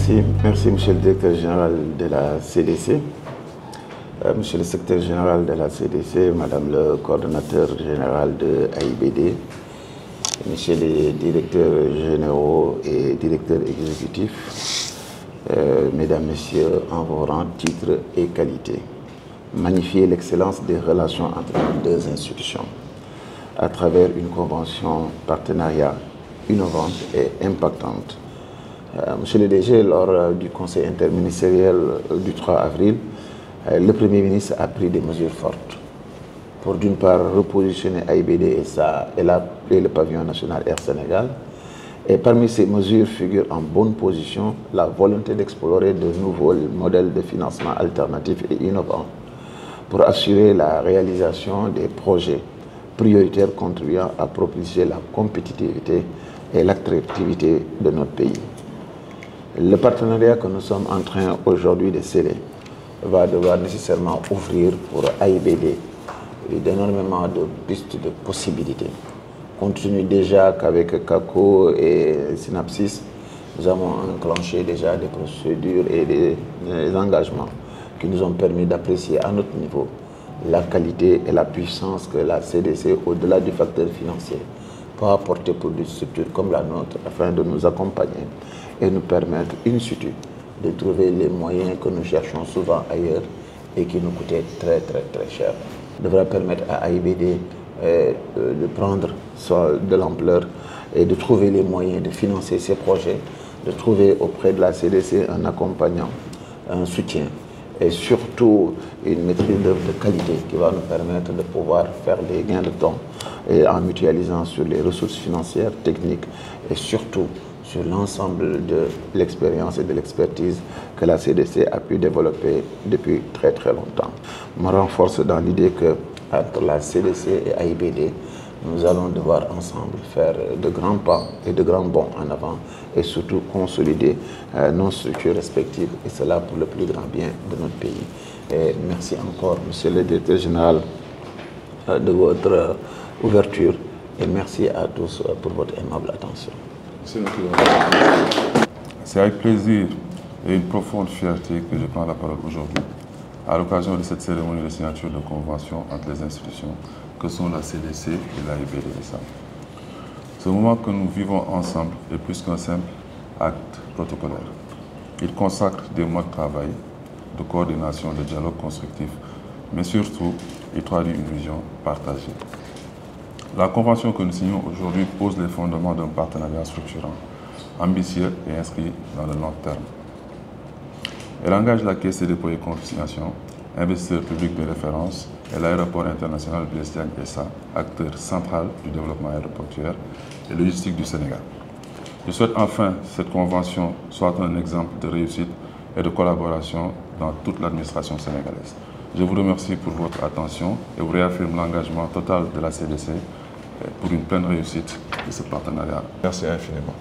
Merci Monsieur le Directeur Général de la CDC, Monsieur le Secrétaire Général de la CDC, Madame le Coordonnateur Général de AIBD, Monsieur les Directeurs Généraux et Directeurs Exécutifs, Mesdames, Messieurs, en vos rangs, titres et qualités. Magnifier l'excellence des relations entre les deux institutions à travers une convention partenariat innovante et impactante. Monsieur le DG, lors du Conseil interministériel du 3 avril, le Premier ministre a pris des mesures fortes pour d'une part repositionner AIBD et le pavillon national Air Sénégal. Et parmi ces mesures figure en bonne position la volonté d'explorer de nouveaux modèles de financement alternatifs et innovants pour assurer la réalisation des projets prioritaires contribuant à propulser la compétitivité et l'attractivité de notre pays. Le partenariat que nous sommes en train aujourd'hui de sceller va devoir nécessairement ouvrir pour AIBD énormément de pistes de possibilités. Compte tenu déjà qu'avec CACO et Synapsis, nous avons enclenché déjà des procédures et des engagements qui nous ont permis d'apprécier à notre niveau la qualité et la puissance que la CDC, au-delà du facteur financier, peut apporter pour des structures comme la nôtre afin de nous accompagner et nous permettre in situ de trouver les moyens que nous cherchons souvent ailleurs et qui nous coûtaient très cher. Devra permettre à AIBD de prendre de l'ampleur et de trouver les moyens de financer ces projets, de trouver auprès de la CDC un accompagnant, un soutien et surtout une maîtrise d'œuvre de qualité qui va nous permettre de pouvoir faire des gains de temps et en mutualisant sur les ressources financières, techniques et surtout sur l'ensemble de l'expérience et de l'expertise que la CDC a pu développer depuis très longtemps. Je me renforce dans l'idée que entre la CDC et AIBD, nous allons devoir ensemble faire de grands pas et de grands bonds en avant et surtout consolider nos structures respectives et cela pour le plus grand bien de notre pays. Et merci encore, Monsieur le Directeur Général, de votre ouverture et merci à tous pour votre aimable attention. C'est avec plaisir et une profonde fierté que je prends la parole aujourd'hui à l'occasion de cette cérémonie de signature de convention entre les institutions que sont la CDC et l'AIBD. Ce moment que nous vivons ensemble est plus qu'un simple acte protocolaire. Il consacre des mois de travail, de coordination, de dialogue constructif, mais surtout, il traduit une vision partagée. La convention que nous signons aujourd'hui pose les fondements d'un partenariat structurant, ambitieux et inscrit dans le long terme. Elle engage la Caisse des dépôts et consignations, investisseur public de référence et l'aéroport international Blaise Diagne SA, acteur central du développement aéroportuaire et logistique du Sénégal. Je souhaite enfin que cette convention soit un exemple de réussite et de collaboration dans toute l'administration sénégalaise. Je vous remercie pour votre attention et vous réaffirme l'engagement total de la CDC pour une pleine réussite de ce partenariat. Merci infiniment.